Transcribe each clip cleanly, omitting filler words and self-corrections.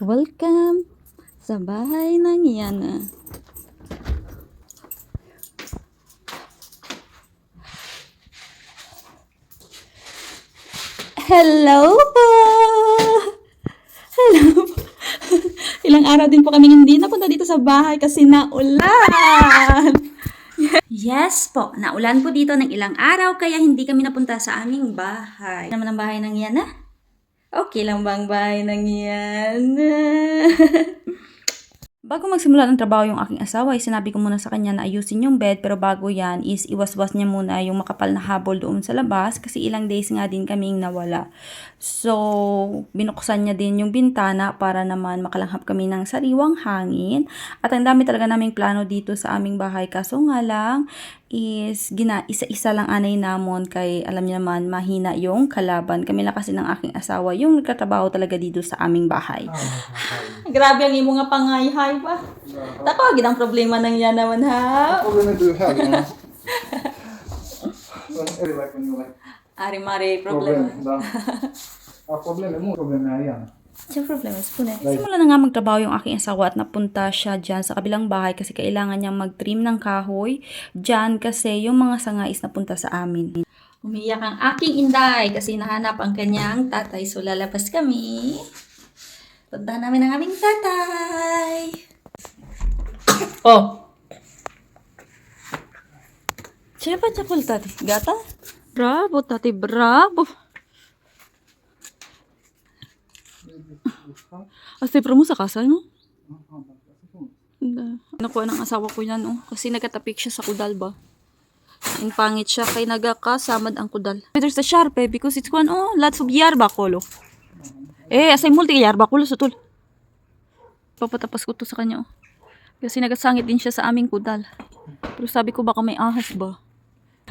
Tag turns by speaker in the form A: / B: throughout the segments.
A: Welcome sa bahay ng Yana. Hello po! Hello po! Ilang araw din po kami hindi napunta dito sa bahay kasi naulan. Yes po, naulan po dito ng ilang araw kaya hindi kami napunta sa aming bahay. Ano naman ang bahay ng Yana? Okay lang ba ang bahay ng Yana? Bago magsimula ng trabaho yung aking asawa, sinabi ko muna sa kanya na ayusin yung bed, pero bago yan is iwas-was niya muna yung makapal na habol doon sa labas kasi ilang days nga din kaming nawala. So, binuksan niya din yung bintana para naman makalanghap kami ng sariwang hangin. At ang dami talaga naming plano dito sa aming bahay, kaso nga lang is isa-isa lang anay namon kay alam niyo naman mahina yung kalaban. Kami lang kasi ng aking asawa yung nagtatrabaho talaga dito sa aming bahay. Grabe ang imo nga pangayhay ba? Tako, gid ang problema nang yan naman ha.
B: What do you have? You know? Every like when you like
A: Ari-mari problema.
B: problem mo problema yan.
A: Siya problema sa puno. Simula na nga magtrabaho yung aking asawa at napunta siya dyan sa kabilang bahay kasi kailangan niyang mag-trim ng kahoy dyan kasi yung mga sanga is napunta sa amin. Umiyak ang aking inday kasi nahanap ang kanyang tatay. So lalabas kami. Punta namin ang aming tatay. Oh! Siapa cakul tati? Gata? Bravo tati, bravo! Asti mo sa kasa, no? Nakuha ng asawa ko yan, oh. Kasi nagkatapik siya sa kudal ba? Ang pangit siya, kay nagakasamad ang kudal. There's the sharp, eh, because it's one, oh, lots of yarba kolo. Asay multi yarba kolo, sutul. Papatapas ko to sa kanya, oh. Kasi nagasangit din siya sa aming kudal. Pero sabi ko baka may ahas ba?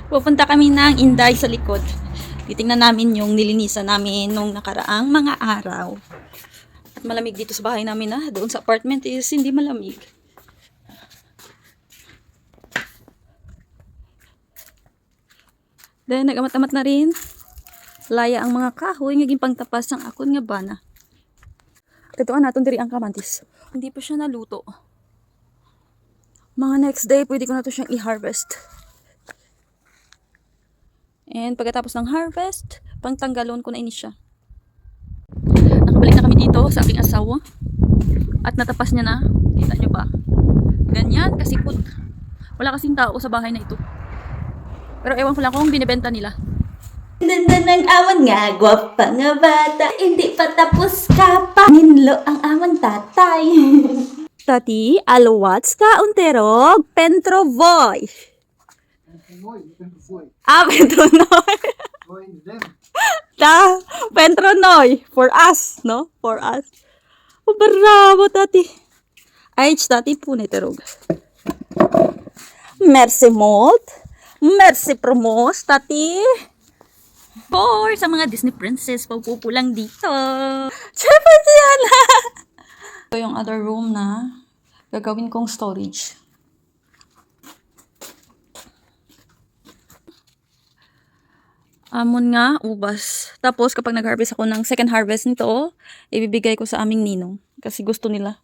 A: Pupunta kami ng Inday sa likod. Titingnan namin yung nilinisan namin nung nakaraang mga araw. At malamig dito sa bahay namin na. Doon sa apartment is hindi malamig. Then nagamat-amat na rin. Laya ang mga kahoy. Ngaging pangtapas ng akon nga bana. Ito natin diri ang kamantis. Hindi pa siya naluto. Mga next day, pwede ko na to siyang i-harvest. And pagkatapos ng harvest, pangtanggalon ko na ini siya. Nakabalik na kami dito sa aking asawa. At natapas niya na. Kita nyo ba? Ganyan, kasipot. Wala kasing tao sa bahay na ito. Pero ewan ko lang kung binibenta nila. Ganda ng awan nga, gwapa nga bata. Hindi pa tapos ka pa. Ninlo ang awan tatay. Tati, alwats ka unterog, Pentrovoy. Pentronoy. Pentronoy. For us, no? For us. Oh, bravo, tati. Ay, tati po niterog. Merci molt. Merci promos, tati. For sa mga Disney princess, pagpupulang dito. Siyempre siya na. Ito yung other room na gagawin kong storage. Amon nga, ubas. Tapos kapag nag-harvest ako ng second harvest nito, ibibigay ko sa aming ninong. Kasi gusto nila.